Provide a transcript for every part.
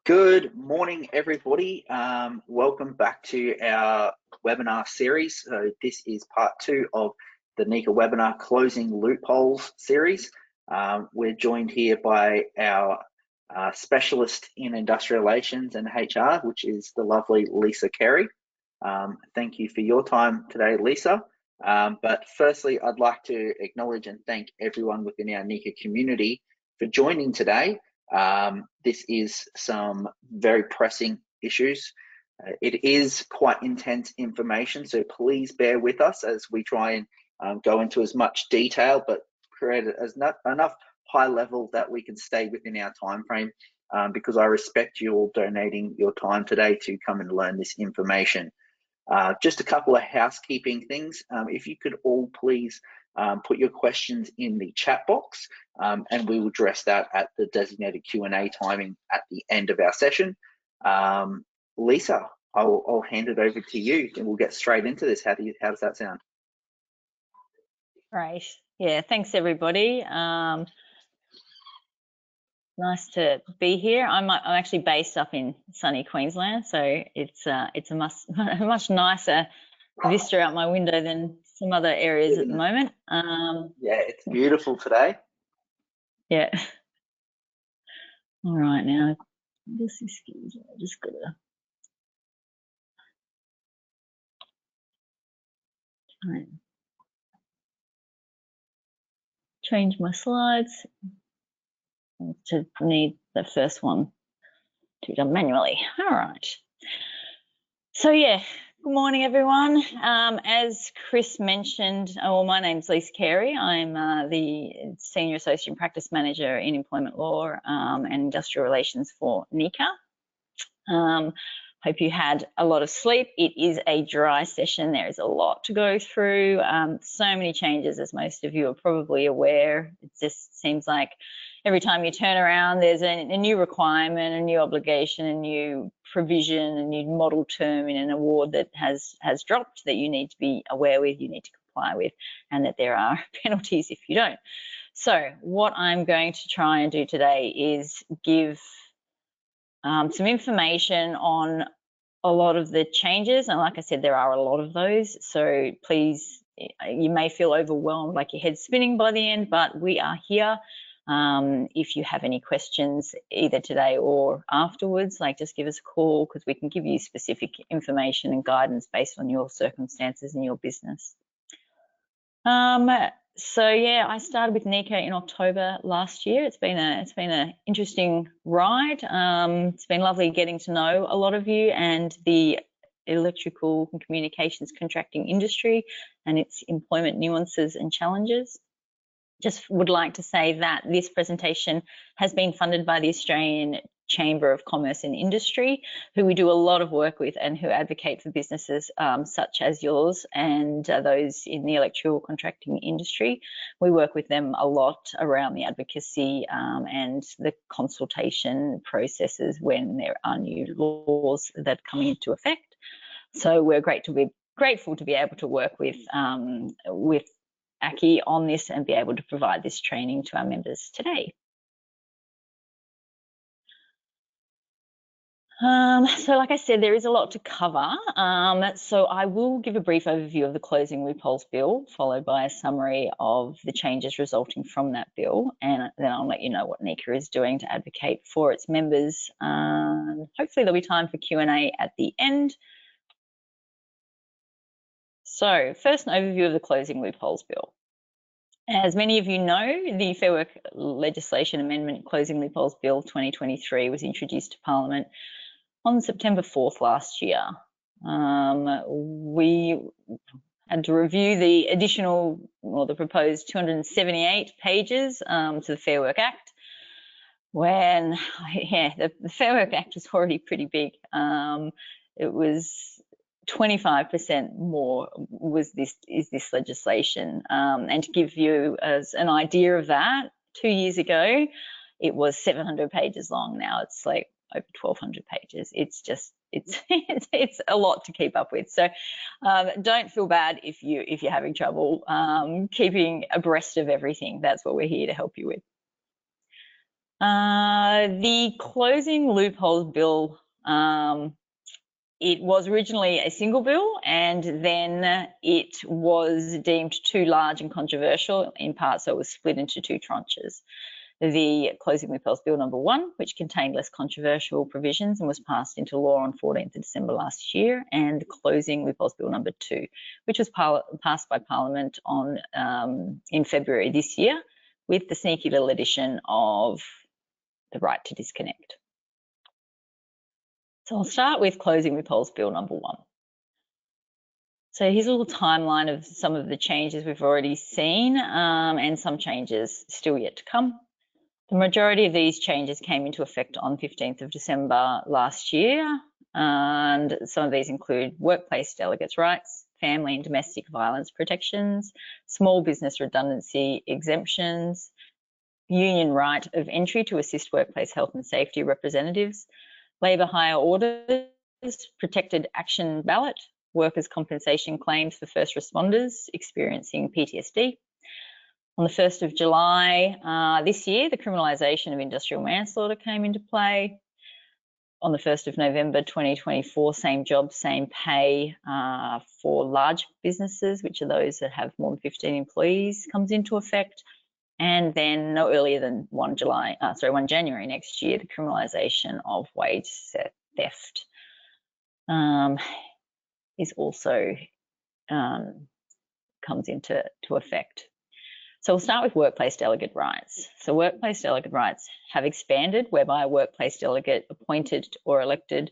Good morning, everybody. Welcome back to our webinar series. So this is part 2 of the NICA webinar Closing Loopholes series. We're joined here by our specialist in industrial relations and HR, which is the lovely Lisa Carey. Thank you for your time today, Lisa. But firstly, I'd like to acknowledge and thank everyone within our NICA community for joining today. This is some very pressing issues. It is quite intense information, so please bear with us as we try and go into as much detail, but create it as enough high level that we can stay within our time frame, because I respect you all donating your time today to come and learn this information. Just a couple of housekeeping things. If you could all please put your questions in the chat box, and we will address that at the designated Q&A timing at the end of our session. Lisa, I'll hand it over to you and we'll get straight into this. How does that sound? Great. Yeah, thanks everybody. Nice to be here. I'm actually based up in sunny Queensland, so it's a much nicer vista out my window than some other areas at the moment. Yeah, it's beautiful today. Yeah. All right, now just excuse me, I just gotta try and change my slides to need the first one to be done manually. All right. So yeah, good morning everyone. As Chris mentioned, my name's Lisa Carey. I'm the Senior Associate Practice Manager in Employment Law and Industrial Relations for NICA. Hope you had a lot of sleep. It is a dry session. There is a lot to go through. So many changes, as most of you are probably aware. It just seems like every time you turn around, there's a new requirement, a new obligation, a new provision, a new model term in an award that has dropped that you need to be aware with, you need to comply with, and that there are penalties if you don't. So what I'm going to try and do today is give some information on a lot of the changes, and like I said, there are a lot of those, so please, you may feel overwhelmed, like your head's spinning by the end, but we are here. If you have any questions either today or afterwards, like just give us a call, because we can give you specific information and guidance based on your circumstances and your business. So yeah, I started with NICA in October last year. It's been an interesting ride. It's been lovely getting to know a lot of you and the electrical and communications contracting industry and its employment nuances and challenges. Just would like to say that this presentation has been funded by the Australian Chamber of Commerce and Industry, who we do a lot of work with and who advocate for businesses such as yours and those in the electrical contracting industry. We work with them a lot around the advocacy and the consultation processes when there are new laws that come into effect. So we're grateful to be able to work with ACCI on this and be able to provide this training to our members today. So like I said, there is a lot to cover. So I will give a brief overview of the Closing Loopholes Bill, followed by a summary of the changes resulting from that bill, and then I'll let you know what NICA is doing to advocate for its members. Hopefully there'll be time for Q&A at the end. So first, an overview of the Closing Loopholes Bill. As many of you know, the Fair Work Legislation Amendment Closing Loopholes Bill 2023 was introduced to Parliament on September 4th last year. We had to review the additional, or the proposed 278 pages to the Fair Work Act, when, yeah, the Fair Work Act was already pretty big. It was 25% more is this legislation. And to give you as an idea of that, 2 years ago, it was 700 pages long. Now it's like over 1,200 pages. It's just, it's a lot to keep up with. So don't feel bad if you're having trouble keeping abreast of everything. That's what we're here to help you with. The Closing Loopholes Bill, it was originally a single bill, and then it was deemed too large and controversial in part, so it was split into two tranches. The Closing Loopholes Bill number 1, which contained less controversial provisions and was passed into law on 14th of December last year, and the Closing Loopholes Bill number 2, which was passed by Parliament on in February this year, with the sneaky little addition of the right to disconnect. So I'll start with Closing Loopholes Bill number 1. So here's a little timeline of some of the changes we've already seen and some changes still yet to come. The majority of these changes came into effect on 15th of December last year, and some of these include workplace delegates' rights, family and domestic violence protections, small business redundancy exemptions, union right of entry to assist workplace health and safety representatives, labour hire orders, protected action ballot, workers' compensation claims for first responders experiencing PTSD. On the 1st of July this year, the criminalisation of industrial manslaughter came into play. On the 1st of November 2024, same job, same pay for large businesses, which are those that have more than 15 employees, comes into effect. And then no earlier than 1 January next year, the criminalisation of wage theft is also comes into effect. So we'll start with workplace delegate rights. So workplace delegate rights have expanded, whereby a workplace delegate appointed or elected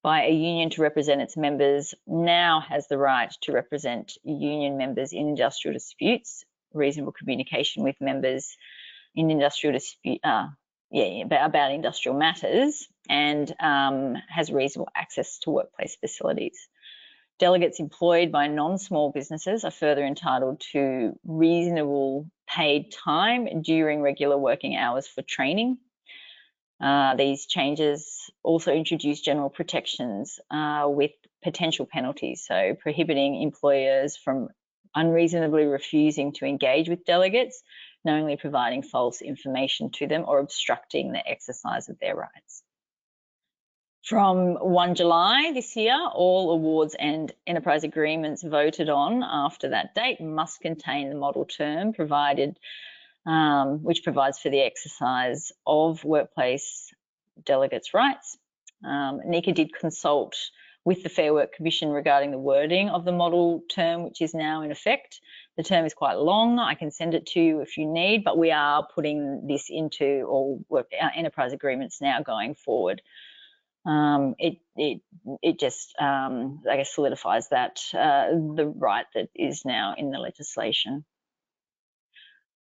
by a union to represent its members now has the right to represent union members in industrial disputes, reasonable communication with members in industrial dispute, about industrial matters, and has reasonable access to workplace facilities. Delegates employed by non-small businesses are further entitled to reasonable paid time during regular working hours for training. These changes also introduce general protections with potential penalties, so prohibiting employers from unreasonably refusing to engage with delegates, knowingly providing false information to them, or obstructing the exercise of their rights. From 1 July this year, all awards and enterprise agreements voted on after that date must contain the model term provided, which provides for the exercise of workplace delegates' rights. NECA did consult with the Fair Work Commission regarding the wording of the model term, which is now in effect. The term is quite long. I can send it to you if you need, but we are putting this into all enterprise agreements now going forward. It just, I guess, solidifies that the right that is now in the legislation.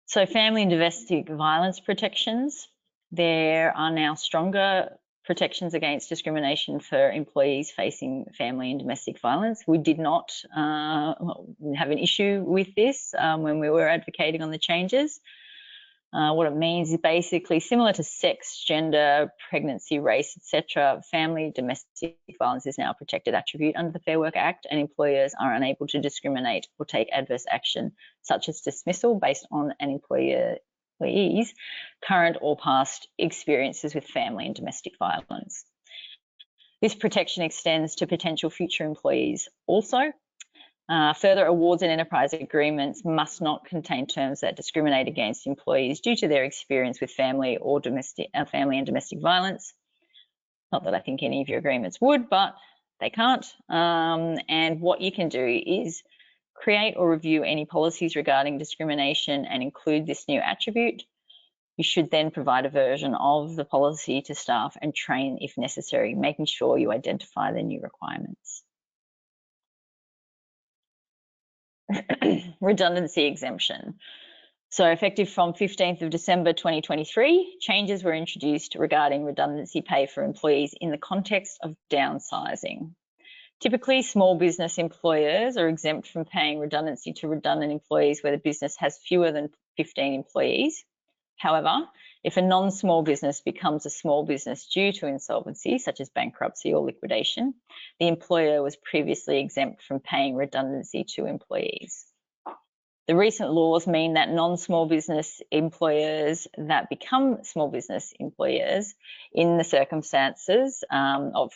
So family and domestic violence protections. There are now stronger protections against discrimination for employees facing family and domestic violence. We did not have an issue with this when we were advocating on the changes. What it means is basically similar to sex, gender, pregnancy, race, etc. Family domestic violence is now a protected attribute under the Fair Work Act, and employers are unable to discriminate or take adverse action, such as dismissal, based on an employee's current or past experiences with family and domestic violence. This protection extends to potential future employees also. Further awards and enterprise agreements must not contain terms that discriminate against employees due to their experience with family or family and domestic violence. Not that I think any of your agreements would, but they can't. And what you can do is create or review any policies regarding discrimination and include this new attribute. You should then provide a version of the policy to staff and train if necessary, making sure you identify the new requirements. Redundancy exemption. So effective from 15th of December 2023, changes were introduced regarding redundancy pay for employees in the context of downsizing. Typically, small business employers are exempt from paying redundancy to redundant employees where the business has fewer than 15 employees. However, if a non-small business becomes a small business due to insolvency, such as bankruptcy or liquidation, the employer was previously exempt from paying redundancy to employees. The recent laws mean that non-small business employers that become small business employers in the circumstances of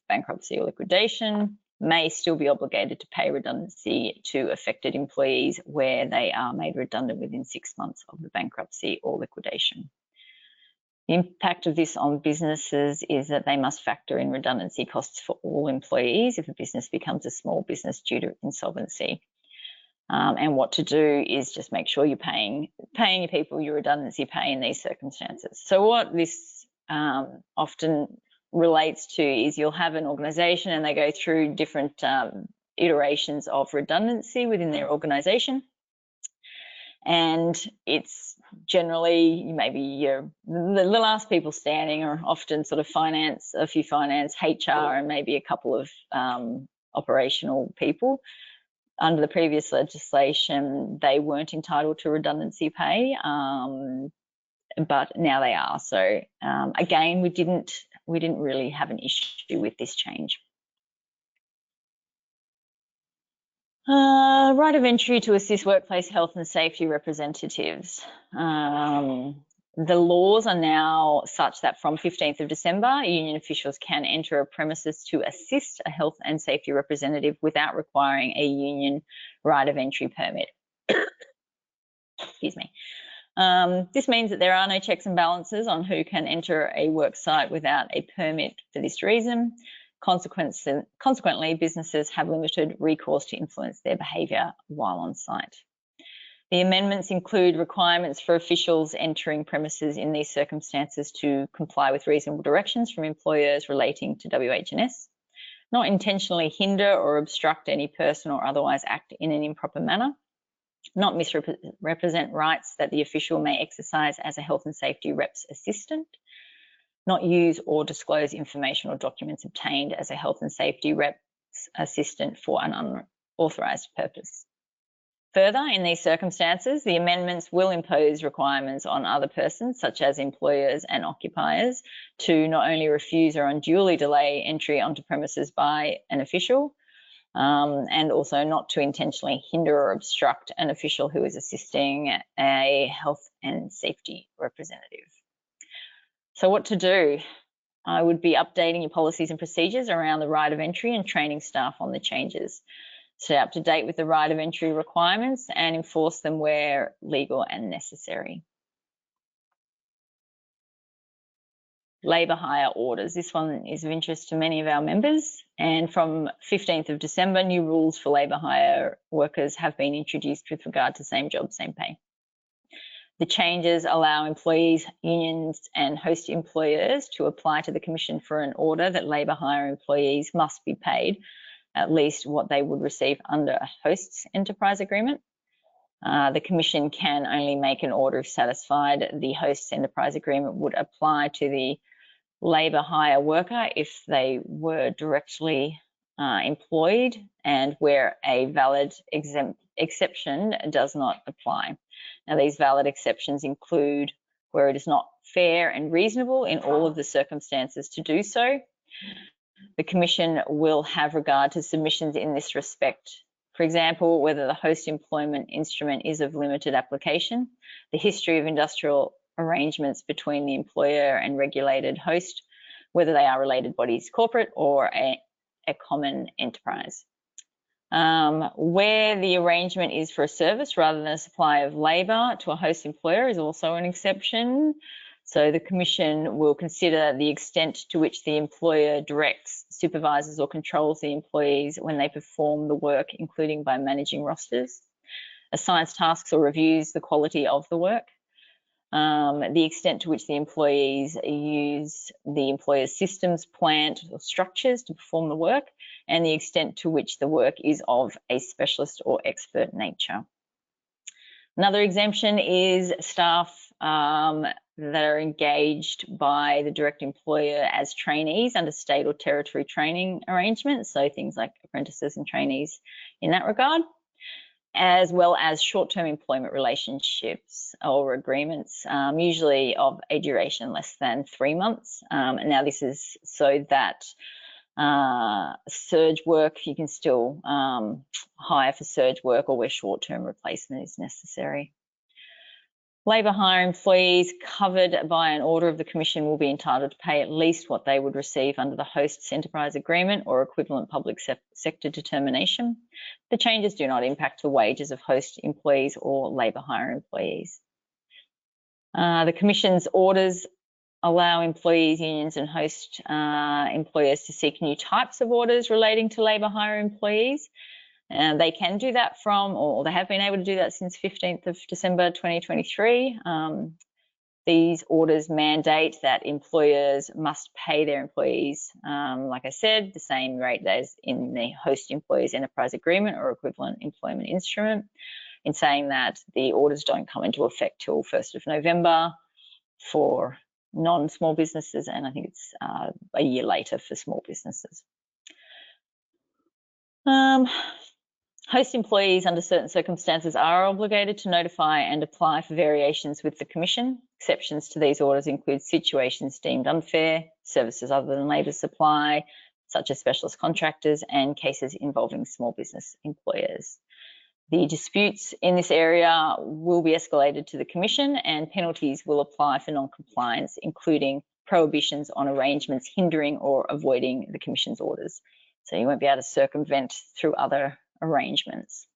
bankruptcy or liquidation may still be obligated to pay redundancy to affected employees where they are made redundant within 6 months of the bankruptcy or liquidation. The impact of this on businesses is that they must factor in redundancy costs for all employees if a business becomes a small business due to insolvency. And what to do is just make sure you're paying your people your redundancy pay in these circumstances. So what this often relates to is you'll have an organisation and they go through different iterations of redundancy within their organisation. And it's generally maybe the last people standing are often sort of finance, a few finance, HR, and maybe a couple of operational people. Under the previous legislation, they weren't entitled to redundancy pay, but now they are. So again, we didn't really have an issue with this change. Right of entry to assist workplace health and safety representatives. The laws are now such that from 15th of December, union officials can enter a premises to assist a health and safety representative without requiring a union right of entry permit. Excuse me. This means that there are no checks and balances on who can enter a work site without a permit for this reason. Consequently, businesses have limited recourse to influence their behaviour while on site. The amendments include requirements for officials entering premises in these circumstances to comply with reasonable directions from employers relating to WH&S, not intentionally hinder or obstruct any person or otherwise act in an improper manner, not misrepresent rights that the official may exercise as a health and safety rep's assistant, not use or disclose information or documents obtained as a health and safety rep's assistant for an unauthorised purpose. Further, in these circumstances, the amendments will impose requirements on other persons, such as employers and occupiers, to not only refuse or unduly delay entry onto premises by an official, and also not to intentionally hinder or obstruct an official who is assisting a health and safety representative. So what to do? I would be updating your policies and procedures around the right of entry and training staff on the changes. Stay up to date with the right of entry requirements and enforce them where legal and necessary. Labour hire orders. This one is of interest to many of our members. And from 15th of December, new rules for labour hire workers have been introduced with regard to same job, same pay. The changes allow employees, unions and host employers to apply to the Commission for an order that labour hire employees must be paid at least what they would receive under a host's enterprise agreement. The Commission can only make an order if satisfied the host's enterprise agreement would apply to the labour hire worker if they were directly employed and where a valid exception does not apply. Now, these valid exceptions include where it is not fair and reasonable in all of the circumstances to do so. The Commission will have regard to submissions in this respect. For example, whether the host employment instrument is of limited application, the history of industrial arrangements between the employer and regulated host, whether they are related bodies, corporate or a common enterprise. Where the arrangement is for a service rather than a supply of labour to a host employer is also an exception. So the Commission will consider the extent to which the employer directs, supervises or controls the employees when they perform the work, including by managing rosters, assigns tasks or reviews the quality of the work, the extent to which the employees use the employer's systems, plant or structures to perform the work, and the extent to which the work is of a specialist or expert nature. Another exemption is staff that are engaged by the direct employer as trainees under state or territory training arrangements, so things like apprentices and trainees in that regard, as well as short-term employment relationships or agreements, usually of a duration less than 3 months. And now this is so that Surge work, you can still hire for surge work or where short-term replacement is necessary. Labour hire employees covered by an order of the Commission will be entitled to pay at least what they would receive under the host's enterprise agreement or equivalent public sector determination. The changes do not impact the wages of host employees or labour hire employees. The Commission's orders allow employees, unions and host employers to seek new types of orders relating to labour hire employees. They can do that from, or they have been able to do that since 15th of December 2023. These orders mandate that employers must pay their employees, like I said, the same rate as in the host employer's enterprise agreement or equivalent employment instrument. In saying that, the orders don't come into effect till 1st of November for non-small businesses, and I think it's a year later for small businesses. Host employees under certain circumstances are obligated to notify and apply for variations with the Commission. Exceptions to these orders include situations deemed unfair, services other than labour supply, such as specialist contractors, and cases involving small business employers. The disputes in this area will be escalated to the Commission and penalties will apply for non-compliance, including prohibitions on arrangements hindering or avoiding the Commission's orders. So you won't be able to circumvent through other arrangements.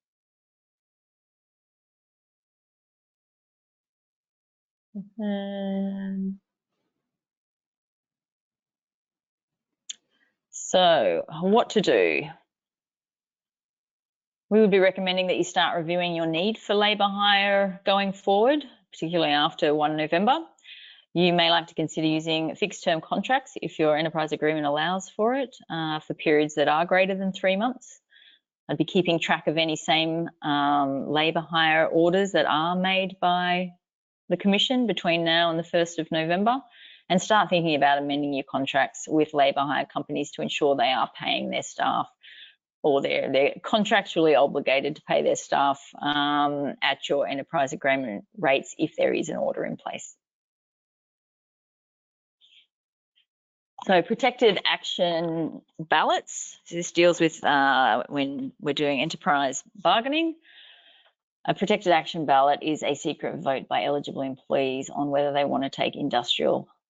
So what to do? We would be recommending that you start reviewing your need for labour hire going forward, particularly after 1 November. You may like to consider using fixed term contracts if your enterprise agreement allows for it for periods that are greater than 3 months. I'd be keeping track of any same labour hire orders that are made by the Commission between now and the 1st of November, and start thinking about amending your contracts with labour hire companies to ensure they are paying their staff, or they're contractually obligated to pay their staff at your enterprise agreement rates if there is an order in place. So protected action ballots. This deals with when we're doing enterprise bargaining. A protected action ballot is a secret vote by eligible employees on whether they want to take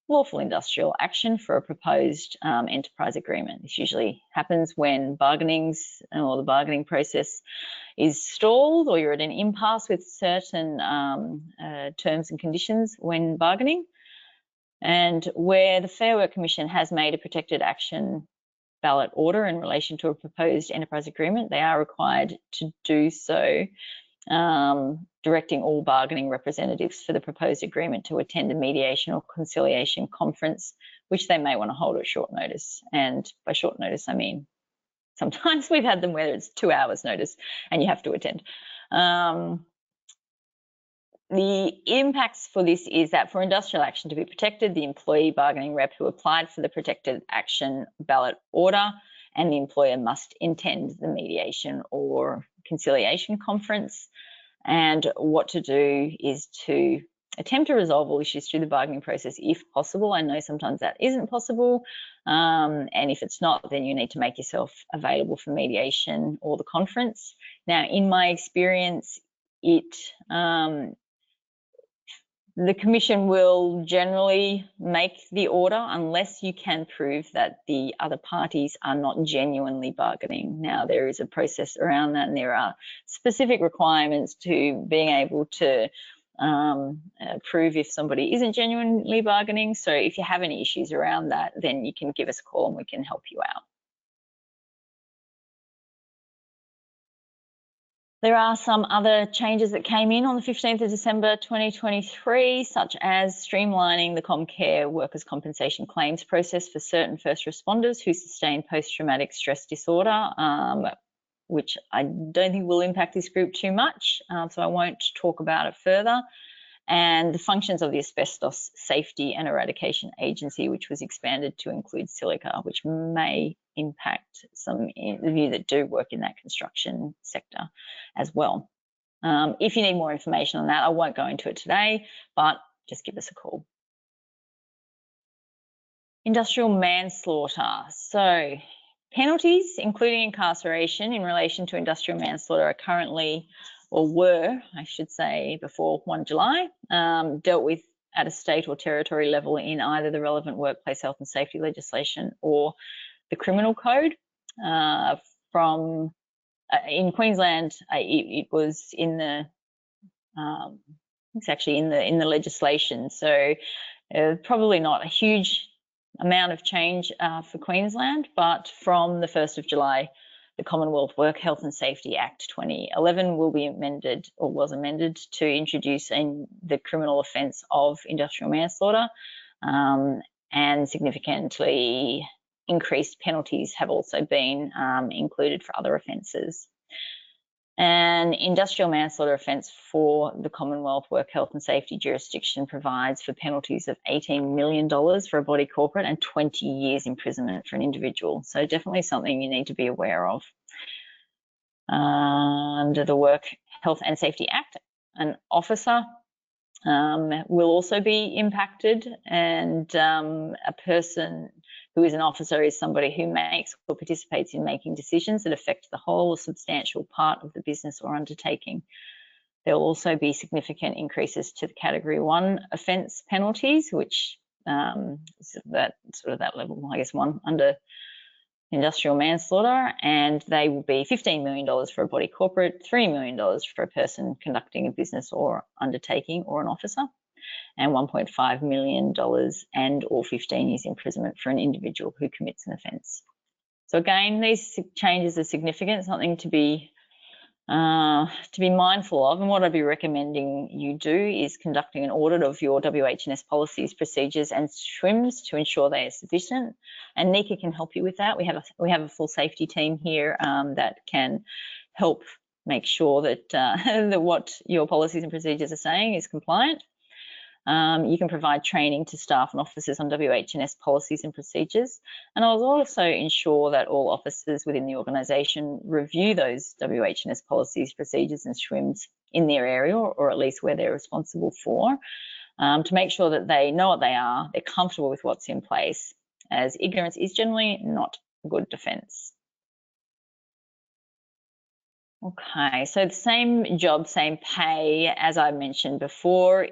lawful industrial action for a proposed enterprise agreement. This usually happens when bargainings or the bargaining process is stalled, or you're at an impasse with certain terms and conditions when bargaining. And where the Fair Work Commission has made a protected action ballot order in relation to a proposed enterprise agreement, they are required to do so, directing all bargaining representatives for the proposed agreement to attend a mediation or conciliation conference, which they may want to hold at short notice. And by short notice, I mean sometimes we've had them where it's 2 hours notice and you have to attend. The impacts for this is that for industrial action to be protected, the employee bargaining rep who applied for the protected action ballot order and the employer must attend the mediation or conciliation conference. And what to do is to attempt to resolve all issues through the bargaining process if possible. I know sometimes that isn't possible. And if it's not, then you need to make yourself available for mediation or the conference. Now, in my experience, the Commission will generally make the order unless you can prove that the other parties are not genuinely bargaining. Now, there is a process around that, and there are specific requirements to being able to prove if somebody isn't genuinely bargaining. So if you have any issues around that, then you can give us a call and we can help you out. There are some other changes that came in on the 15th of December 2023, such as streamlining the Comcare workers' compensation claims process for certain first responders who sustain post-traumatic stress disorder, which I don't think will impact this group too much, so I won't talk about it further. And the functions of the Asbestos Safety and Eradication Agency, which was expanded to include silica, which may impact some of you that do work in that construction sector as well. If you need more information on that, I won't go into it today, but just give us a call. Industrial manslaughter. So Penalties, including incarceration in relation to industrial manslaughter, are currently, or were, I should say, before 1 July, dealt with at a state or territory level in either the relevant workplace health and safety legislation or the criminal code. In Queensland, it was in the it's actually in the legislation, so probably not a huge amount of change for Queensland, but from the 1st of July, the Commonwealth Work Health and Safety Act 2011 will be amended, or was amended, to introduce the criminal offence of industrial manslaughter, and significantly increased penalties have also been included for other offences. An industrial manslaughter offence for the Commonwealth Work Health and Safety jurisdiction provides for penalties of $18 million for a body corporate and 20 years imprisonment for an individual. So definitely something you need to be aware of. Under the Work Health and Safety Act, an officer will also be impacted, and a person who is an officer is somebody who makes or participates in making decisions that affect the whole or substantial part of the business or undertaking. There will also be significant increases to the Category 1 offence penalties, which is that level, I guess, 1 under industrial manslaughter, and they will be $15 million for a body corporate, $3 million for a person conducting a business or undertaking or an officer, and $1.5 million and or 15 years imprisonment for an individual who commits an offence. So again, these changes are significant, something to be mindful of, and what I'd be recommending you do is conducting an audit of your WH&S policies, procedures and SWIMs to ensure they are sufficient, and NECA can help you with that. We have a full safety team here that can help make sure that, that what your policies and procedures are saying is compliant. You can provide training to staff and officers on WH&S policies and procedures, and I'll also ensure that all officers within the organisation review those WH&S policies, procedures and SWIMs in their area, or at least where they're responsible for, to make sure that they know what they are, they're comfortable with what's in place, as ignorance is generally not a good defence. Okay, so the same job, same pay, as I mentioned before,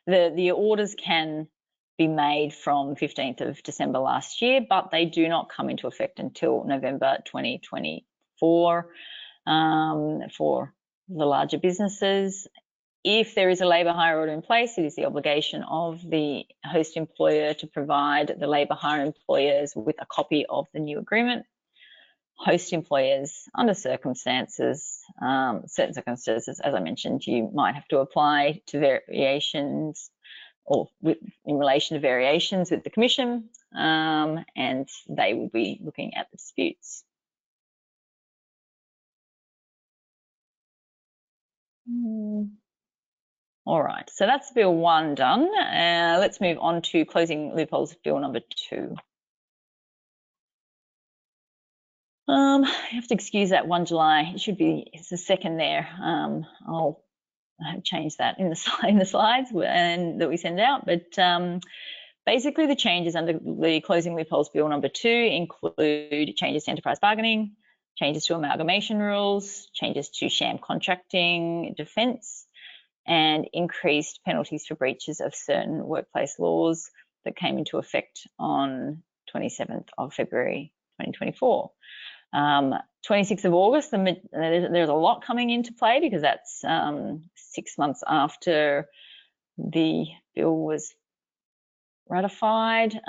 the orders can be made from 15th of December last year, but they do not come into effect until November 2024 for the larger businesses. If there is a labour hire order in place, it is the obligation of the host employer to provide the labour hire employers with a copy of the new agreement. Host employers, under certain circumstances, as I mentioned, you might have to apply to variations or in relation to variations with the Commission, and they will be looking at the disputes. All right, so that's Bill 1 done. Let's move on to Closing Loopholes Bill number 2. You have to excuse that 1 July. It should be, it's the second there. I'll change that in the slides and that we send out. But basically, the changes under the Closing Loopholes Bill number 2 include changes to enterprise bargaining, changes to amalgamation rules, changes to sham contracting defence, and increased penalties for breaches of certain workplace laws that came into effect on 27th of February 2024. 26th of August, there's a lot coming into play because that's 6 months after the bill was ratified.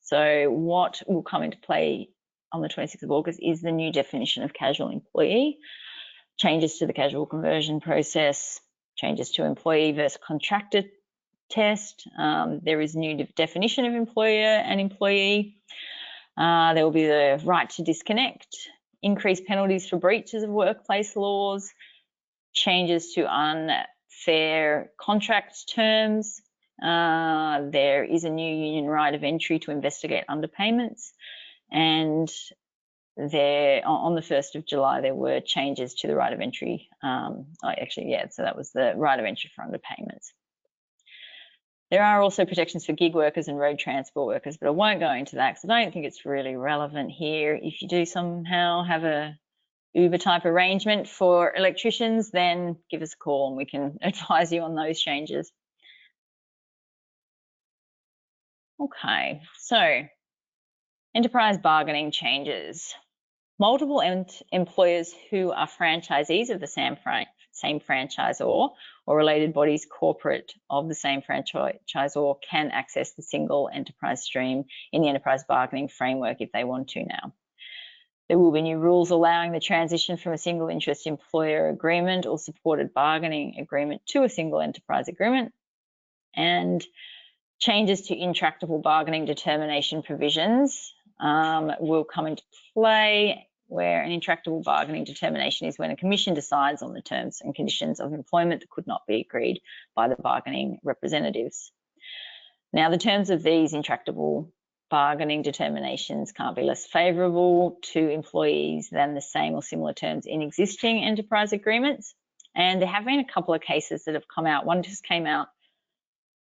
So what will come into play on the 26th of August is the new definition of casual employee, changes to the casual conversion process, changes to employee versus contractor test. There is a new definition of employer and employee. There will be the right to disconnect, increased penalties for breaches of workplace laws, changes to unfair contract terms. There is a new union right of entry to investigate underpayments, and there on the 1st of July there were changes to the right of entry. So that was the right of entry for underpayments. There are also protections for gig workers and road transport workers, but I won't go into that because I don't think it's really relevant here. If you do somehow have a Uber type arrangement for electricians, then give us a call and we can advise you on those changes. Okay, so enterprise bargaining changes. Multiple employers who are franchisees of the same franchisor or related bodies corporate of the same franchisor can access the single enterprise stream in the enterprise bargaining framework if they want to now. There will be new rules allowing the transition from a single interest employer agreement or supported bargaining agreement to a single enterprise agreement, and changes to intractable bargaining determination provisions will come into play, where an intractable bargaining determination is when a commission decides on the terms and conditions of employment that could not be agreed by the bargaining representatives. Now, the terms of these intractable bargaining determinations can't be less favourable to employees than the same or similar terms in existing enterprise agreements. And there have been a couple of cases that have come out. One just came out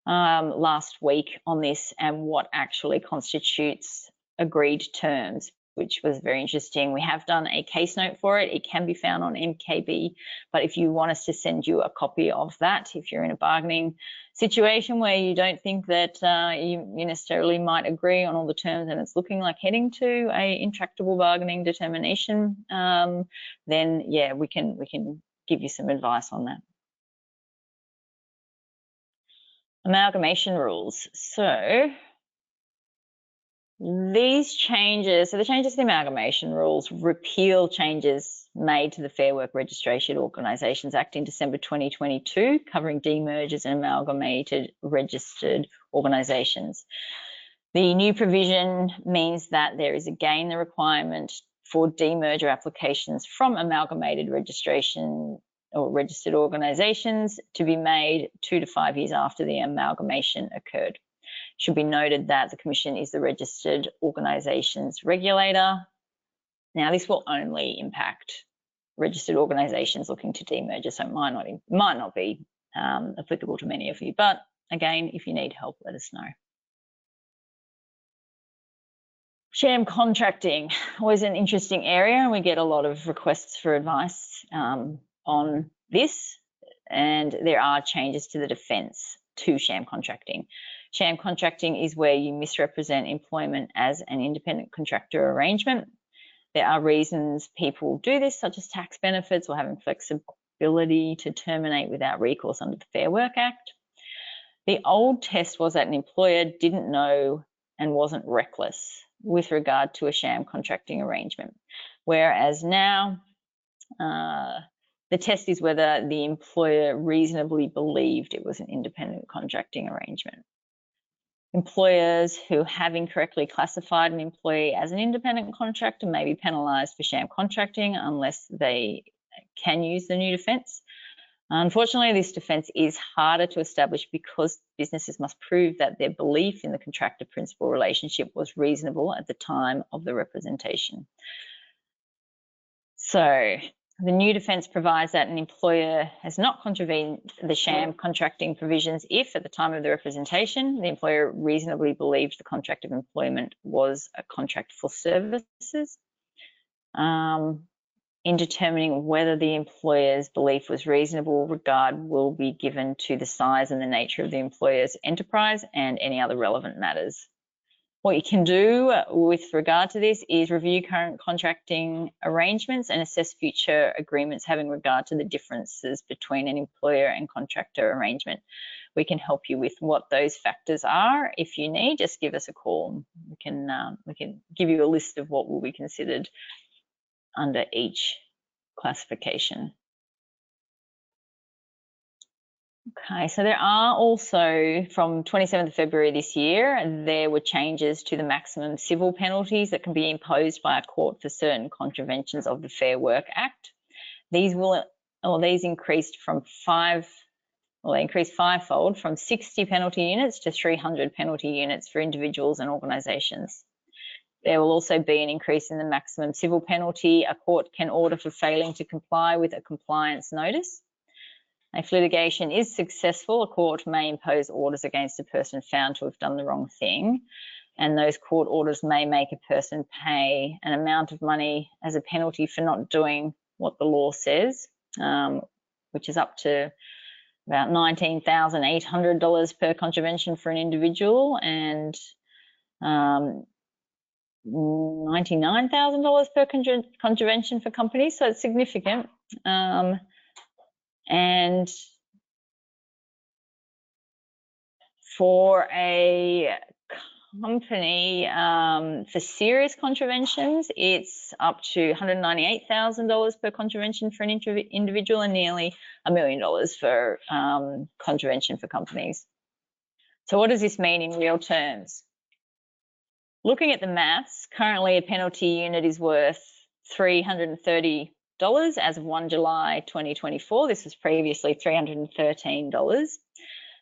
last week on this and what actually constitutes agreed terms, which was very interesting. We have done a case note for it. It can be found on MKB, but if you want us to send you a copy of that, if you're in a bargaining situation where you don't think that you necessarily might agree on all the terms and it's looking like heading to a intractable bargaining determination, then yeah, we can give you some advice on that. Amalgamation rules. So these changes, the changes to the amalgamation rules repeal changes made to the Fair Work Registration Organisations Act in December 2022, covering demergers and amalgamated registered organisations. The new provision means that there is again the requirement for demerger applications from amalgamated registration or registered organisations to be made 2 to 5 years after the amalgamation occurred. It should be noted that the Commission is the registered organisations regulator. Now, this will only impact registered organisations looking to demerger, so it might not be applicable to many of you. But again, if you need help, let us know. Sham contracting, always an interesting area, and we get a lot of requests for advice on this, and there are changes to the defence to sham contracting. Sham contracting is where you misrepresent employment as an independent contractor arrangement. There are reasons people do this, such as tax benefits or having flexibility to terminate without recourse under the Fair Work Act. The old test was that an employer didn't know and wasn't reckless with regard to a sham contracting arrangement, whereas now the test is whether the employer reasonably believed it was an independent contracting arrangement. Employers who have incorrectly classified an employee as an independent contractor may be penalised for sham contracting unless they can use the new defence. Unfortunately, this defence is harder to establish because businesses must prove that their belief in the contractor-principal relationship was reasonable at the time of the representation. So the new defence provides that an employer has not contravened the sham contracting provisions if, at the time of the representation, the employer reasonably believed the contract of employment was a contract for services. In determining whether the employer's belief was reasonable, regard will be given to the size and the nature of the employer's enterprise and any other relevant matters. What you can do with regard to this is review current contracting arrangements and assess future agreements having regard to the differences between an employer and contractor arrangement. We can help you with what those factors are. If you need, just give us a call. We can give you a list of what will be considered under each classification. Okay, so there are also, from 27th of February this year, there were changes to the maximum civil penalties that can be imposed by a court for certain contraventions of the Fair Work Act. These increased fivefold from 60 penalty units to 300 penalty units for individuals and organisations. There will also be an increase in the maximum civil penalty a court can order for failing to comply with a compliance notice. If litigation is successful, a court may impose orders against a person found to have done the wrong thing, and those court orders may make a person pay an amount of money as a penalty for not doing what the law says, which is up to about $19,800 per contravention for an individual and $99,000 per contravention for companies, so it's significant. And for a company, for serious contraventions, it's up to $198,000 per contravention for an individual and nearly $1 million for contravention for companies. So what does this mean in real terms? Looking at the maths, currently a penalty unit is worth $330 as of 1 July 2024. This was previously $313,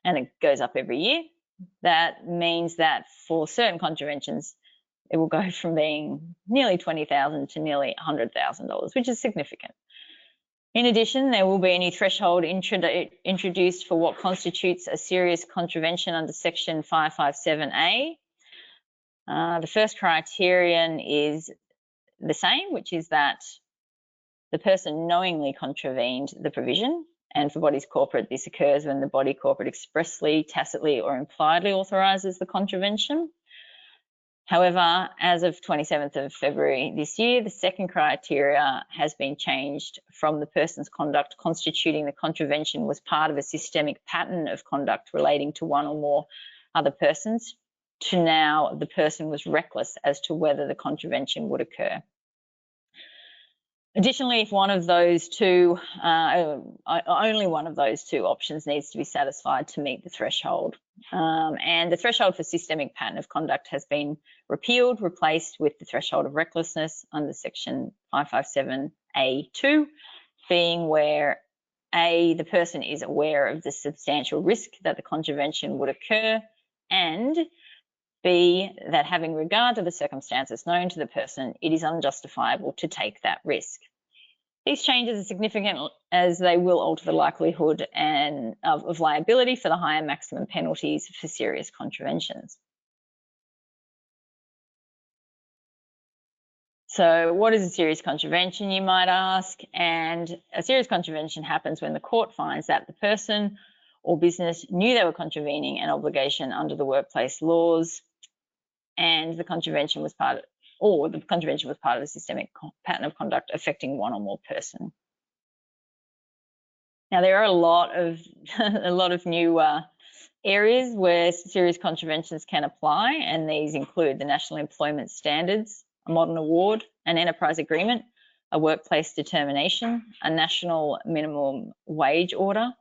and it goes up every year. That means that for certain contraventions, it will go from being nearly $20,000 to nearly $100,000, which is significant. In addition, there will be a new threshold introduced for what constitutes a serious contravention under Section 557A. The first criterion is the same, which is that the person knowingly contravened the provision. And for bodies corporate, this occurs when the body corporate expressly, tacitly, or impliedly authorises the contravention. However, as of 27th of February this year, the second criteria has been changed from the person's conduct constituting the contravention was part of a systemic pattern of conduct relating to one or more other persons to now the person was reckless as to whether the contravention would occur. Additionally, if one of those two, only one of those two options needs to be satisfied to meet the threshold. And the threshold for systemic pattern of conduct has been repealed, replaced with the threshold of recklessness under Section 557A2, being where A, the person is aware of the substantial risk that the contravention would occur, and B, that having regard to the circumstances known to the person, it is unjustifiable to take that risk. These changes are significant as they will alter the likelihood of liability for the higher maximum penalties for serious contraventions. So what is a serious contravention, you might ask? And a serious contravention happens when the court finds that the person or business knew they were contravening an obligation under the workplace laws, and the contravention was part of a systemic pattern of conduct affecting one or more person. Now, there are a lot of new areas where serious contraventions can apply, and these include the National Employment Standards, a modern award, an enterprise agreement, a workplace determination, a national minimum wage order,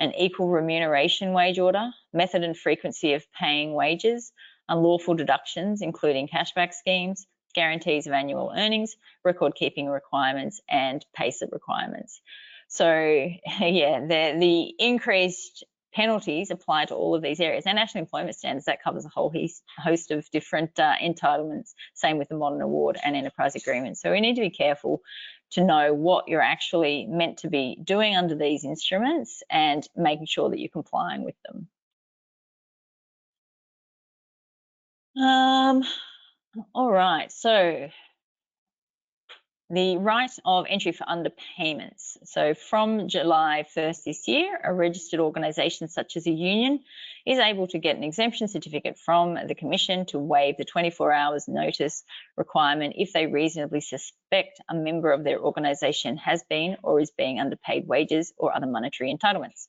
an equal remuneration wage order, method and frequency of paying wages, unlawful deductions, including cashback schemes, guarantees of annual earnings, record-keeping requirements, and pay-slip requirements. So, yeah, the increased penalties apply to all of these areas. Our National Employment Standards, that covers a whole host of different entitlements, same with the Modern Award and Enterprise Agreement. So we need to be careful to know what you're actually meant to be doing under these instruments and making sure that you're complying with them. All right, so the right of entry for underpayments. So from July 1st this year, a registered organisation such as a union is able to get an exemption certificate from the Commission to waive the 24 hours notice requirement if they reasonably suspect a member of their organisation has been or is being underpaid wages or other monetary entitlements.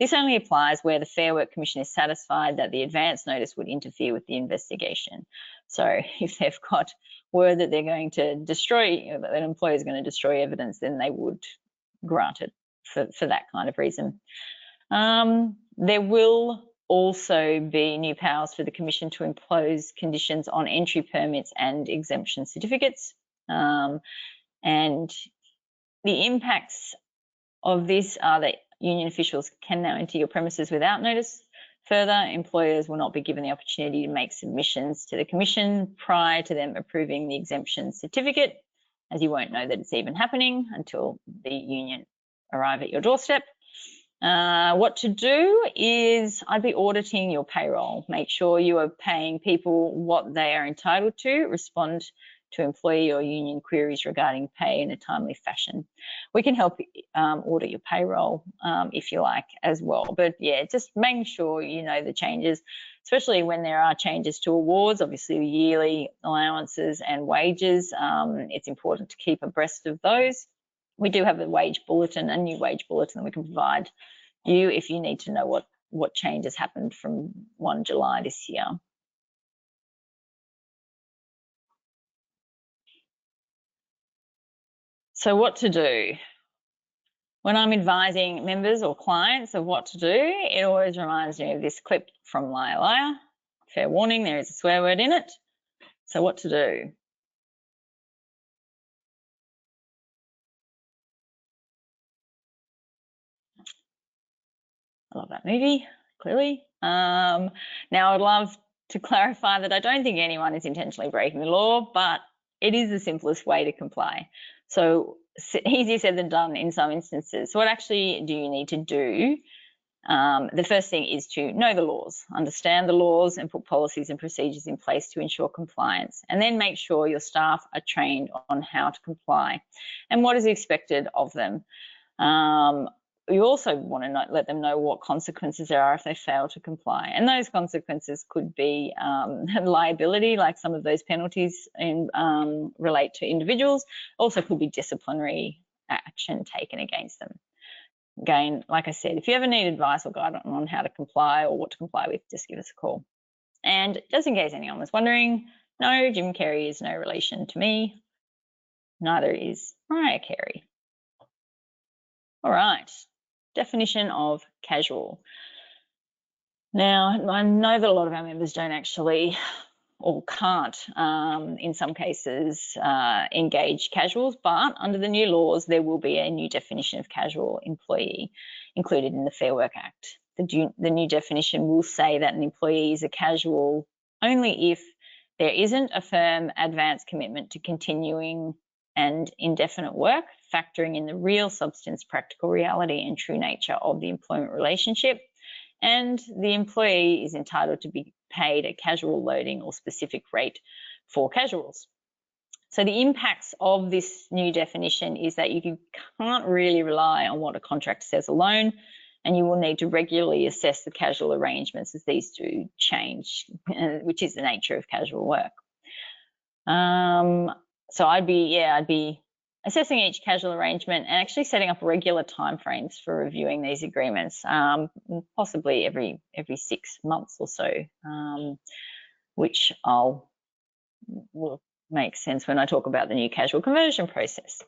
This only applies where the Fair Work Commission is satisfied that the advance notice would interfere with the investigation. So if they've got word that they're going to destroy, that an employer is going to destroy evidence, then they would grant it for that kind of reason. There will also be new powers for the Commission to impose conditions on entry permits and exemption certificates. And the impacts of this are that union officials can now enter your premises without notice. Further, employers will not be given the opportunity to make submissions to the Commission prior to them approving the exemption certificate, as you won't know that it's even happening until the union arrive at your doorstep. What to do is I'd be auditing your payroll. Make sure you are paying people what they are entitled to. Respond to employee or union queries regarding pay in a timely fashion. We can help audit your payroll if you like as well. But yeah, just making sure you know the changes, especially when there are changes to awards, obviously yearly allowances and wages. It's important to keep abreast of those. We do have a wage bulletin, a new wage bulletin that we can provide you if you need to know what changes happened from 1 July this year. So what to do? When I'm advising members or clients of what to do, it always reminds me of this clip from Liar Liar. Fair warning, there is a swear word in it. So what to do? I love that movie, clearly. Now I'd love to clarify that I don't think anyone is intentionally breaking the law, but it is the simplest way to comply. So easier said than done in some instances. So what actually do you need to do? The first thing is to know the laws, understand the laws and put policies and procedures in place to ensure compliance, and then make sure your staff are trained on how to comply and what is expected of them. You also want to let them know what consequences there are if they fail to comply. And those consequences could be liability, like some of those penalties relate to individuals, also could be disciplinary action taken against them. Again, like I said, if you ever need advice or guidance on how to comply or what to comply with, just give us a call. And just in case anyone was wondering, no, Jim Carrey is no relation to me. Neither is Mariah Carey. All right, definition of casual. Now, I know that a lot of our members don't actually or can't, in some cases, engage casuals, but under the new laws, there will be a new definition of casual employee included in the Fair Work Act. The new definition will say that an employee is a casual only if there isn't a firm advance commitment to continuing and indefinite work, factoring in the real substance, practical reality and true nature of the employment relationship, and the employee is entitled to be paid a casual loading or specific rate for casuals. So the impacts of this new definition is that you can't really rely on what a contract says alone, and you will need to regularly assess the casual arrangements as these do change, which is the nature of casual work. So I'd be assessing each casual arrangement and actually setting up regular timeframes for reviewing these agreements, possibly every 6 months or so, which will make sense when I talk about the new casual conversion process.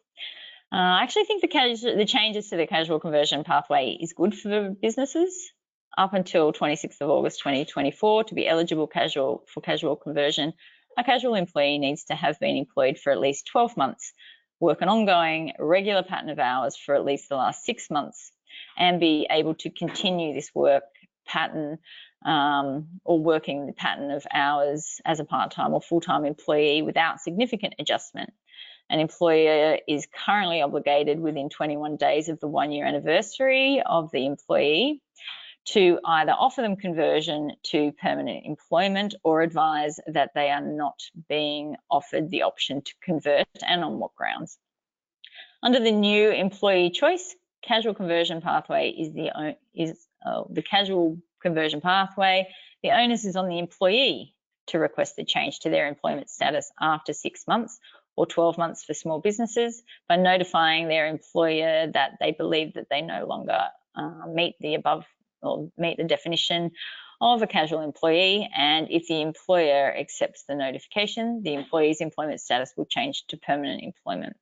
I actually think the changes to the casual conversion pathway is good for businesses. Up until 26th of August 2024, to be eligible for casual conversion, a casual employee needs to have been employed for at least 12 months, work an ongoing regular pattern of hours for at least the last 6 months, and be able to continue this work pattern or working the pattern of hours as a part-time or full-time employee without significant adjustment. An employer is currently obligated within 21 days of the 1-year anniversary of the employee to either offer them conversion to permanent employment or advise that they are not being offered the option to convert and on what grounds. Under the new employee choice, casual conversion pathway is the casual conversion pathway. The onus is on the employee to request the change to their employment status after 6 months or 12 months for small businesses by notifying their employer that they believe that they no longer meet the above or meet the definition of a casual employee, and if the employer accepts the notification, the employee's employment status will change to permanent employment.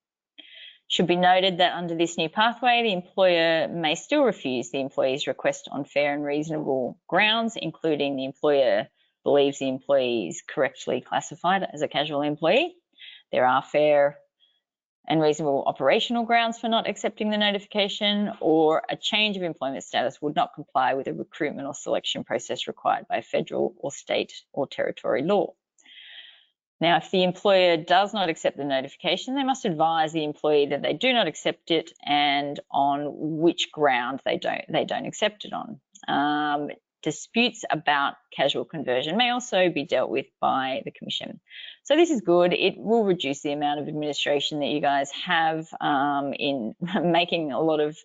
Should be noted that under this new pathway, the employer may still refuse the employee's request on fair and reasonable grounds, including the employer believes the employee is correctly classified as a casual employee. There are fair and reasonable operational grounds for not accepting the notification, or a change of employment status would not comply with a recruitment or selection process required by federal or state or territory law. Now, if the employer does not accept the notification, they must advise the employee that they do not accept it and on which ground they don't accept it on. Disputes about casual conversion may also be dealt with by the Commission. So this is good. It will reduce the amount of administration that you guys have in making a lot of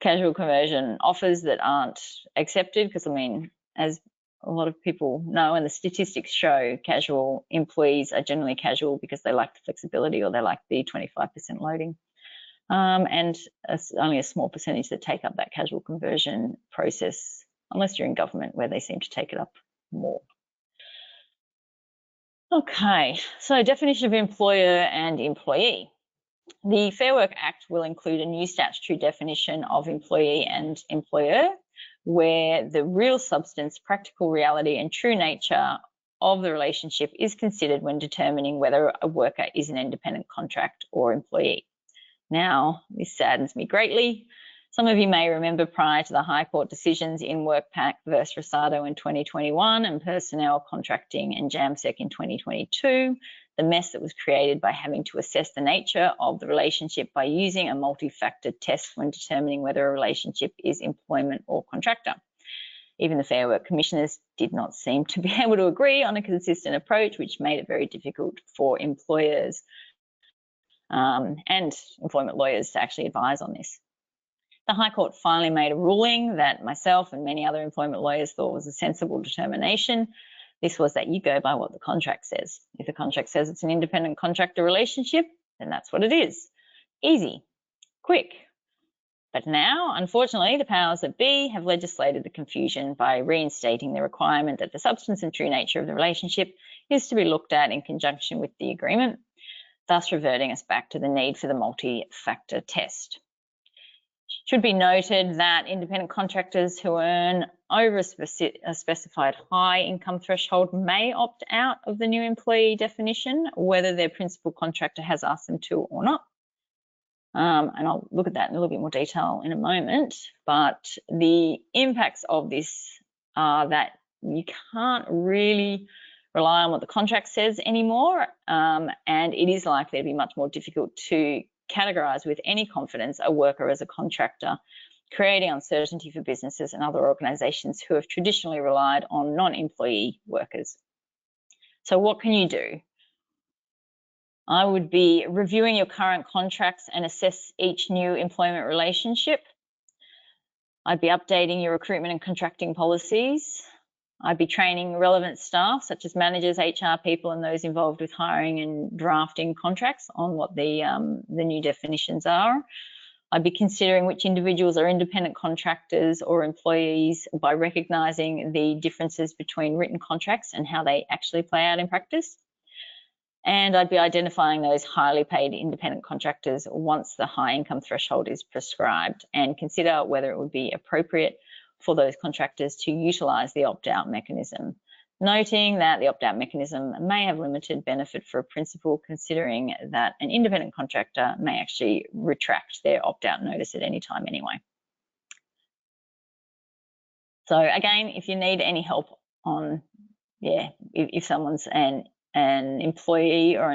casual conversion offers that aren't accepted, because I mean, as a lot of people know, and the statistics show, casual employees are generally casual because they like the flexibility or they like the 25% loading. And it's only a small percentage that take up that casual conversion process, unless you're in government where they seem to take it up more. Okay, so definition of employer and employee. The Fair Work Act will include a new statutory definition of employee and employer, where the real substance, practical reality and true nature of the relationship is considered when determining whether a worker is an independent contract or employee. Now, this saddens me greatly. Some of you may remember prior to the High Court decisions in WorkPac versus Rosado in 2021 and Personnel Contracting and JAMSEC in 2022, the mess that was created by having to assess the nature of the relationship by using a multi-factor test when determining whether a relationship is employment or contractor. Even the Fair Work Commissioners did not seem to be able to agree on a consistent approach, which made it very difficult for employers and employment lawyers to actually advise on this. The High Court finally made a ruling that myself and many other employment lawyers thought was a sensible determination. This was that you go by what the contract says. If the contract says it's an independent contractor relationship, then that's what it is. Easy, quick. But now, unfortunately, the powers that be have legislated the confusion by reinstating the requirement that the substance and true nature of the relationship is to be looked at in conjunction with the agreement, thus reverting us back to the need for the multi-factor test. Should be noted that independent contractors who earn over a specified high income threshold may opt out of the new employee definition, whether their principal contractor has asked them to or not. And I'll look at that in a little bit more detail in a moment. But the impacts of this are that you can't really rely on what the contract says anymore, and it is likely to be much more difficult to categorise with any confidence a worker as a contractor, creating uncertainty for businesses and other organisations who have traditionally relied on non-employee workers. So what can you do? I would be reviewing your current contracts and assess each new employment relationship. I'd be updating your recruitment and contracting policies. I'd be training relevant staff, such as managers, HR people, and those involved with hiring and drafting contracts on what the new definitions are. I'd be considering which individuals are independent contractors or employees by recognising the differences between written contracts and how they actually play out in practice. And I'd be identifying those highly paid independent contractors once the high income threshold is prescribed and consider whether it would be appropriate for those contractors to utilise the opt-out mechanism, noting that the opt-out mechanism may have limited benefit for a principal, considering that an independent contractor may actually retract their opt-out notice at any time anyway. So again, if you need any help on, if someone's an employee or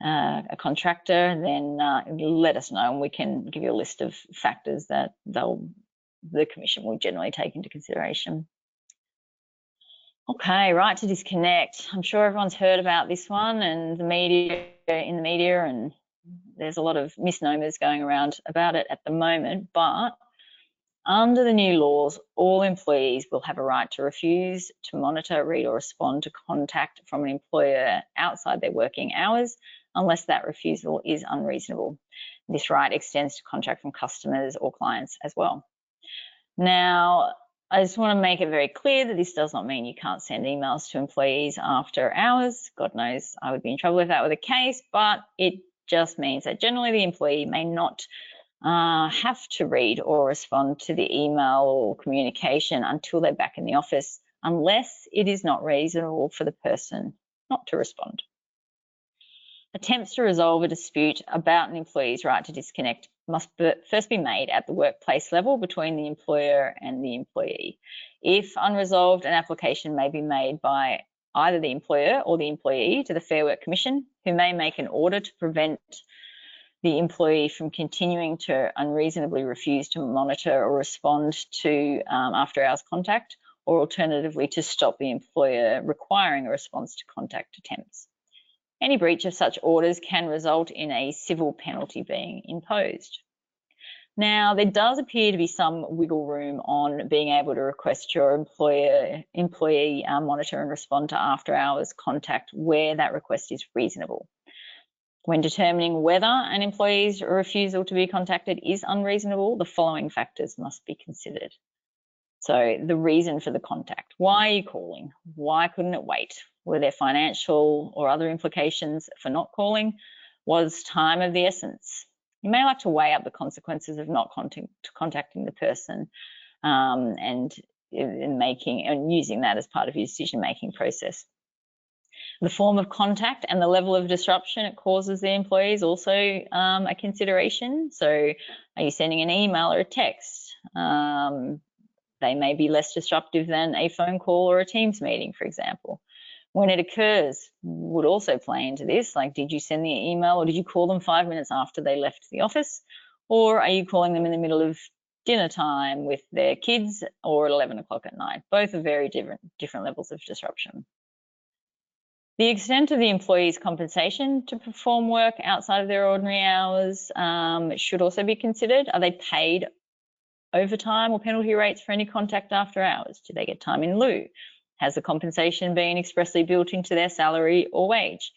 a contractor, then let us know and we can give you a list of factors that the Commission will generally take into consideration. Okay, right to disconnect. I'm sure everyone's heard about this one and in the media, and there's a lot of misnomers going around about it at the moment, but under the new laws, all employees will have a right to refuse to monitor, read or respond to contact from an employer outside their working hours unless that refusal is unreasonable. This right extends to contract from customers or clients as well. Now, I just want to make it very clear that this does not mean you can't send emails to employees after hours. God knows I would be in trouble if that were the case, but it just means that generally the employee may not have to read or respond to the email or communication until they're back in the office, unless it is not reasonable for the person not to respond. Attempts to resolve a dispute about an employee's right to disconnect must first be made at the workplace level between the employer and the employee. If unresolved, an application may be made by either the employer or the employee to the Fair Work Commission, who may make an order to prevent the employee from continuing to unreasonably refuse to monitor or respond to after-hours contact, or alternatively to stop the employer requiring a response to contact attempts. Any breach of such orders can result in a civil penalty being imposed. Now, there does appear to be some wiggle room on being able to request your employee monitor and respond to after-hours contact where that request is reasonable. When determining whether an employee's refusal to be contacted is unreasonable, the following factors must be considered. So the reason for the contact. Why are you calling? Why couldn't it wait? Were there financial or other implications for not calling? Was time of the essence? You may like to weigh up the consequences of not contacting the person and using that as part of your decision-making process. The form of contact and the level of disruption it causes the employee is also a consideration. So are you sending an email or a text? They may be less disruptive than a phone call or a Teams meeting, for example. When it occurs would also play into this, like did you send the email or did you call them 5 minutes after they left the office? Or are you calling them in the middle of dinner time with their kids or at 11 o'clock at night? Both are very different levels of disruption. The extent of the employee's compensation to perform work outside of their ordinary hours should also be considered. Are they paid overtime or penalty rates for any contact after hours? Do they get time in lieu? Has the compensation been expressly built into their salary or wage?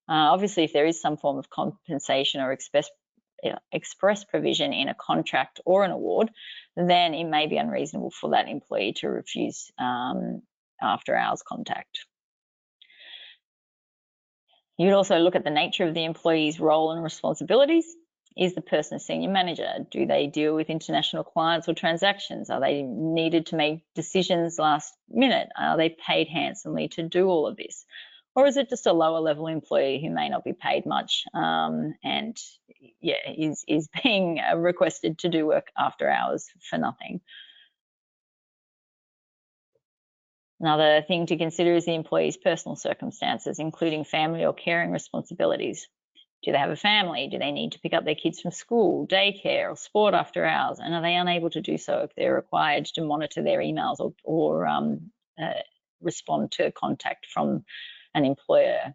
Obviously, if there is some form of compensation or express provision in a contract or an award, then it may be unreasonable for that employee to refuse after hours contact. You'd also look at the nature of the employee's role and responsibilities. Is the person a senior manager? Do they deal with international clients or transactions? Are they needed to make decisions last minute? Are they paid handsomely to do all of this? Or is it just a lower level employee who may not be paid much and is being requested to do work after hours for nothing? Another thing to consider is the employee's personal circumstances, including family or caring responsibilities. Do they have a family? Do they need to pick up their kids from school, daycare, or sport after hours? And are they unable to do so if they're required to monitor their emails or respond to contact from an employer?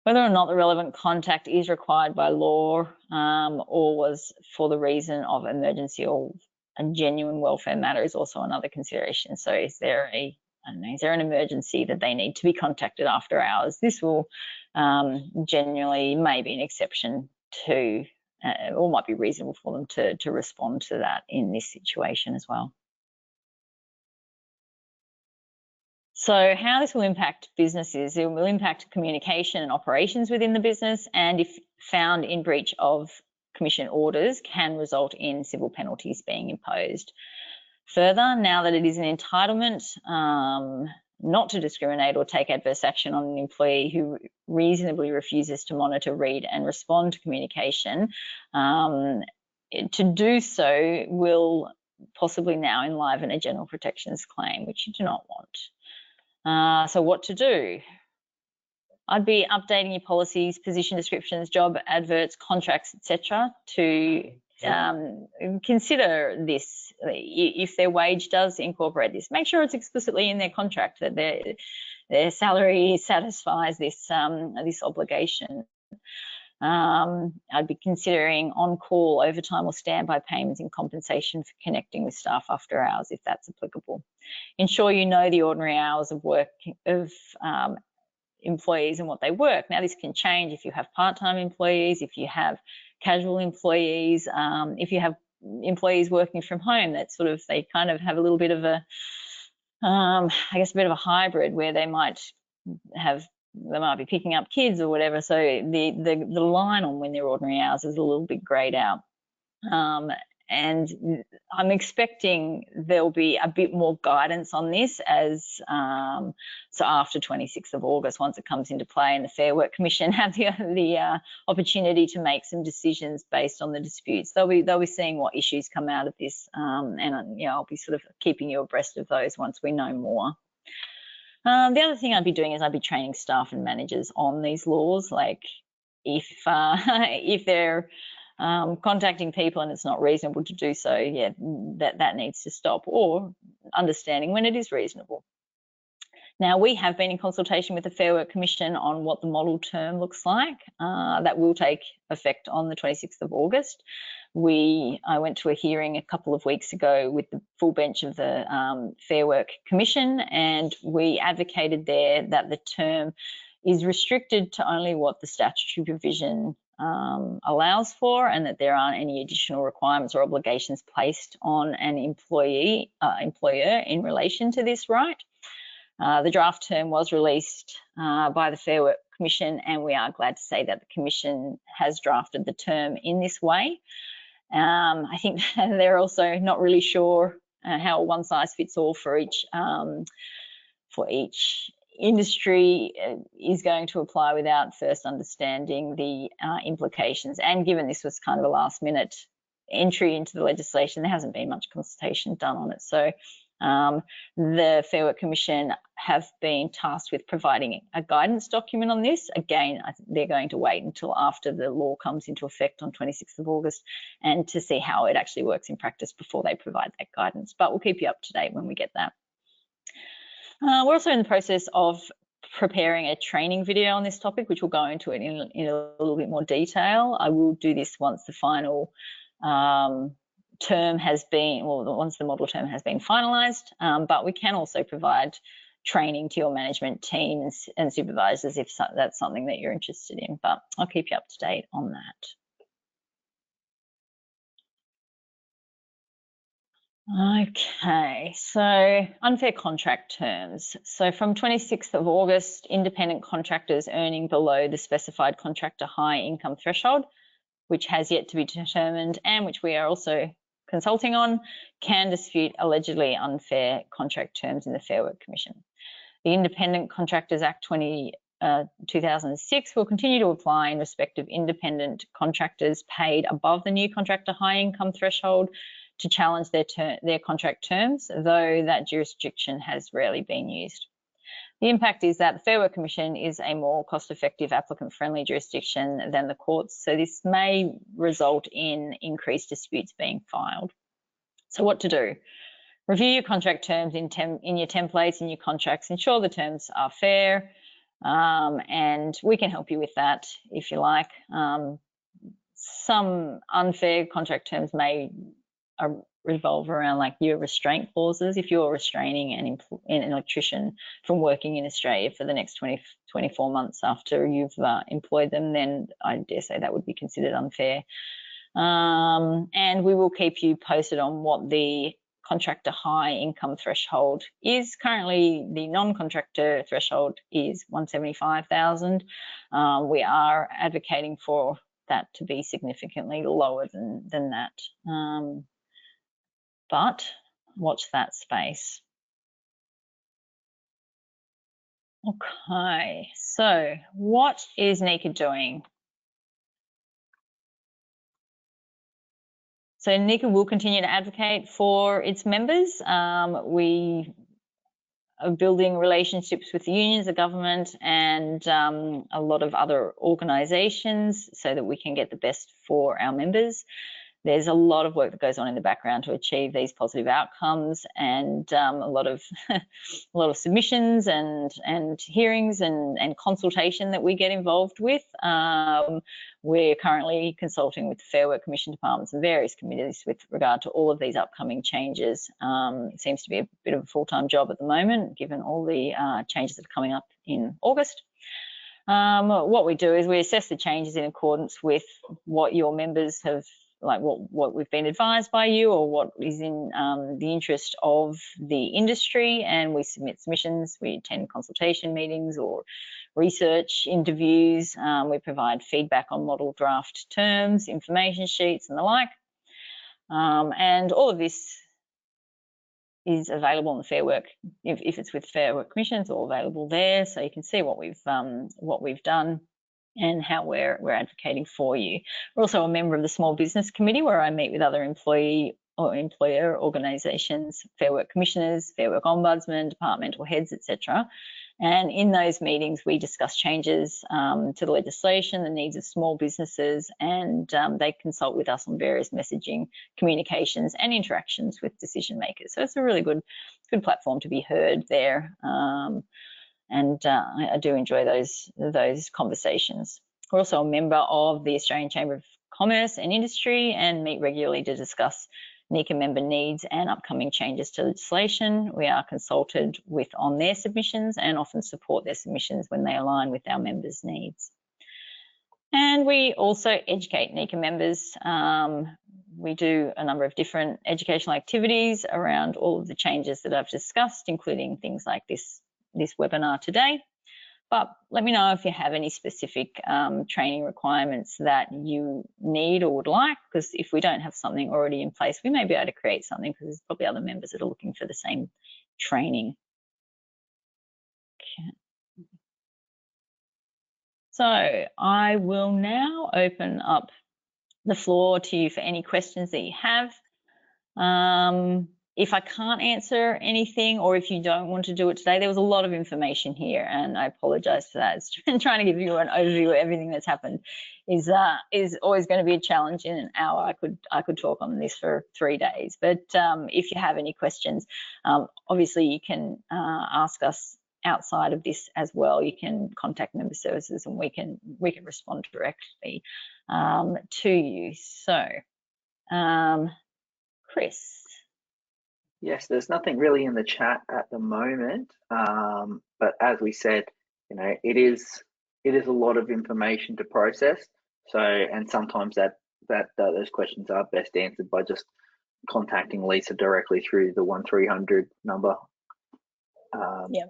Whether or not the relevant contact is required by law or was for the reason of emergency or a genuine welfare matter is also another consideration. So is there an emergency that they need to be contacted after hours? This will genuinely may be an exception to, or might be reasonable for them to respond to that in this situation as well. So how this will impact businesses, it will impact communication and operations within the business, and if found in breach of commission orders, can result in civil penalties being imposed. Further, now that it is an entitlement not to discriminate or take adverse action on an employee who reasonably refuses to monitor, read and respond to communication, to do so will possibly now enliven a general protections claim, which you do not want. So what to do? I'd be updating your policies, position descriptions, job adverts, contracts, etc. to consider this. If their wage does incorporate this, make sure it's explicitly in their contract that their salary satisfies this obligation. I'd be considering on-call, overtime or standby payments in compensation for connecting with staff after hours if that's applicable. Ensure you know the ordinary hours of work of employees and what they work. Now this can change if you have part-time employees, if you have casual employees, if you have employees working from home, that sort of, they kind of have a little bit of a, I guess a bit of a hybrid where they might be picking up kids or whatever. So the line on when their ordinary hours is a little bit greyed out. And I'm expecting there'll be a bit more guidance on this as so after 26th of August, once it comes into play, and the Fair Work Commission have the opportunity to make some decisions based on the disputes. They'll be seeing what issues come out of this, and I'll be sort of keeping you abreast of those once we know more. The other thing I'd be doing is I'd be training staff and managers on these laws. Like if they're contacting people and it's not reasonable to do so, yeah, that needs to stop, or understanding when it is reasonable. Now, we have been in consultation with the Fair Work Commission on what the model term looks like. That will take effect on the 26th of August. I went to a hearing a couple of weeks ago with the full bench of the Fair Work Commission, and we advocated there that the term is restricted to only what the statutory provision allows for, and that there aren't any additional requirements or obligations placed on an employer in relation to this right. The draft term was released by the Fair Work Commission, and we are glad to say that the Commission has drafted the term in this way. I think they're also not really sure how one size fits all for each industry is going to apply without first understanding the implications. And given this was kind of a last minute entry into the legislation, there hasn't been much consultation done on it. So the Fair Work Commission have been tasked with providing a guidance document on this. Again, I think they're going to wait until after the law comes into effect on 26th of August and to see how it actually works in practice before they provide that guidance. But we'll keep you up to date when we get that. We're also in the process of preparing a training video on this topic, which will go into it in a little bit more detail. I will do this once the final term has been, well, once the model term has been finalised, but we can also provide training to your management teams and supervisors if that's something that you're interested in, but I'll keep you up to date on that. Okay, so unfair contract terms. So from 26th of August, independent contractors earning below the specified contractor high income threshold, which has yet to be determined and which we are also consulting on, can dispute allegedly unfair contract terms in the Fair Work Commission. The Independent Contractors Act 2006 will continue to apply in respect of independent contractors paid above the new contractor high income threshold to challenge their contract terms, though that jurisdiction has rarely been used. The impact is that the Fair Work Commission is a more cost-effective applicant-friendly jurisdiction than the courts, so this may result in increased disputes being filed. So what to do? Review your contract terms in your templates, in your contracts, ensure the terms are fair, and we can help you with that if you like. Some unfair contract terms may revolve around like your restraint clauses. If you're restraining an electrician from working in Australia for the next 24 months after you've employed them, then I dare say that would be considered unfair. And we will keep you posted on what the contractor high income threshold is. Currently, the non-contractor threshold is 175,000. We are advocating for that to be significantly lower than that. But watch that space. Okay, so what is NICA doing? So NICA will continue to advocate for its members. We are building relationships with the unions, the government, and a lot of other organisations so that we can get the best for our members. There's a lot of work that goes on in the background to achieve these positive outcomes, and a lot of submissions and hearings and consultation that we get involved with. We're currently consulting with the Fair Work Commission departments and various committees with regard to all of these upcoming changes. It seems to be a bit of a full-time job at the moment, given all the changes that are coming up in August. What we do is we assess the changes in accordance with what your members have, like what we've been advised by you, or what is in the interest of the industry, and we submit submissions. We attend consultation meetings or research interviews. We provide feedback on model draft terms, information sheets and the like. And all of this is available on the Fair Work. If it's with Fair Work Commission, it's all available there, so you can see what we've done and how we're advocating for you. We're also a member of the Small Business Committee, where I meet with other employee or employer organisations, Fair Work Commissioners, Fair Work Ombudsman, departmental heads, etc. And in those meetings, we discuss changes to the legislation, the needs of small businesses, and they consult with us on various messaging, communications, and interactions with decision makers. So it's a really good platform to be heard there. I do enjoy those conversations. We're also a member of the Australian Chamber of Commerce and Industry and meet regularly to discuss NICA member needs and upcoming changes to legislation. We are consulted with on their submissions and often support their submissions when they align with our members' needs. And we also educate NICA members. We do a number of different educational activities around all of the changes that I've discussed, including things like this webinar today. But let me know if you have any specific training requirements that you need or would like, because if we don't have something already in place, we may be able to create something, because there's probably other members that are looking for the same training. Okay. So I will now open up the floor to you for any questions that you have. If I can't answer anything, or if you don't want to do it today, there was a lot of information here, and I apologise for that. It's trying to give you an overview of everything that's happened is always going to be a challenge in an hour. I could talk on this for 3 days, but if you have any questions, obviously you can ask us outside of this as well. You can contact member services, and we can respond directly to you. So, Chris. Yes, there's nothing really in the chat at the moment, but as we said, it is a lot of information to process. So, and sometimes those questions are best answered by just contacting Lisa directly through the 1300 number. Yeah.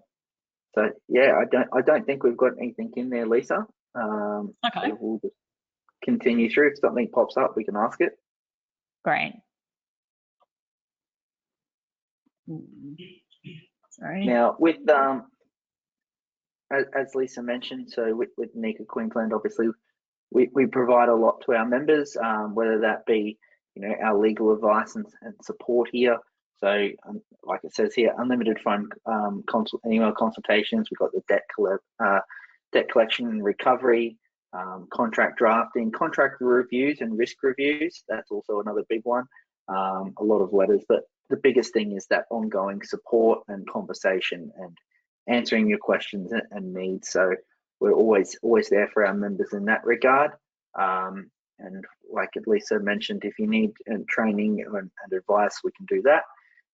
So yeah, I don't think we've got anything in there, Lisa. Okay. So we'll just continue through. If something pops up, we can ask it. Great. Sorry. Now, with as Lisa mentioned, so with NICA Queensland, obviously we provide a lot to our members, whether that be our legal advice and support here. So like it says here, unlimited phone email consultations. We've got the debt collection and recovery, contract drafting, contract reviews and risk reviews. That's also another big one. A lot of letters, but the biggest thing is that ongoing support and conversation and answering your questions and needs. So we're always there for our members in that regard. And like Lisa mentioned, if you need training and advice, we can do that.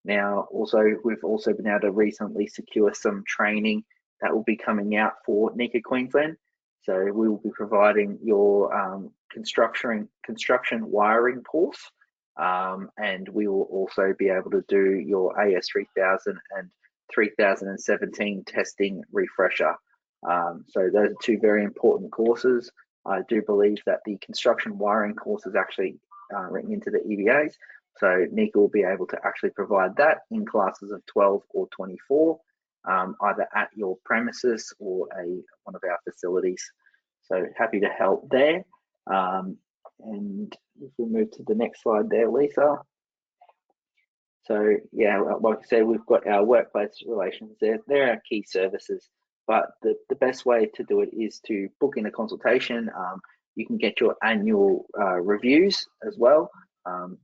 Now, we've also been able to recently secure some training that will be coming out for NICA Queensland. So we will be providing your construction wiring course. And we will also be able to do your AS 3000 and 3017 testing refresher. So those are two very important courses. I do believe that the construction wiring course is actually written into the EBAs. So NICA will be able to actually provide that in classes of 12 or 24, either at your premises or one of our facilities. So happy to help there. And if we move to the next slide there, Lisa. So yeah, like I said, we've got our workplace relations there. They're our key services, but the best way to do it is to book in a consultation. You can get your annual reviews as well.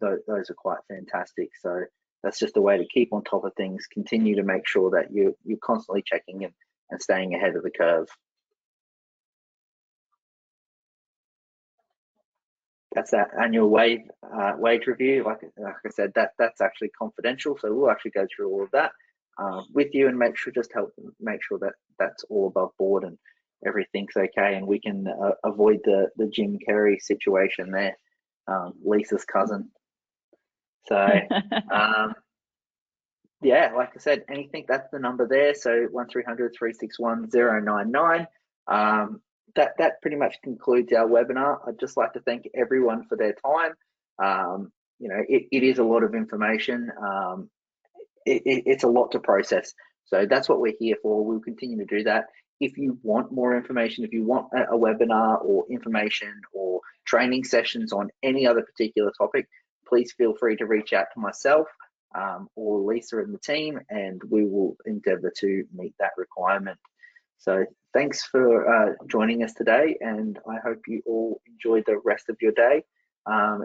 Those are quite fantastic. So that's just a way to keep on top of things, continue to make sure that you're constantly checking and staying ahead of the curve. That's that annual wage review. Like I said, that's actually confidential. So we'll actually go through all of that with you and make sure that that's all above board and everything's okay, and we can avoid the Jim Carrey situation there, Lisa's cousin. So yeah, like I said, anything, that's the number there. So 1300 361 099. That pretty much concludes our webinar. I'd just like to thank everyone for their time. It is a lot of information. It's a lot to process. So that's what we're here for. We'll continue to do that. If you want more information, if you want a webinar or information or training sessions on any other particular topic, please feel free to reach out to myself or Lisa and the team, and we will endeavour to meet that requirement. So thanks for joining us today, and I hope you all enjoy the rest of your day.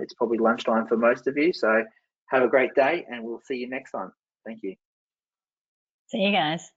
It's probably lunchtime for most of you, so have a great day, and we'll see you next time. Thank you. See you guys.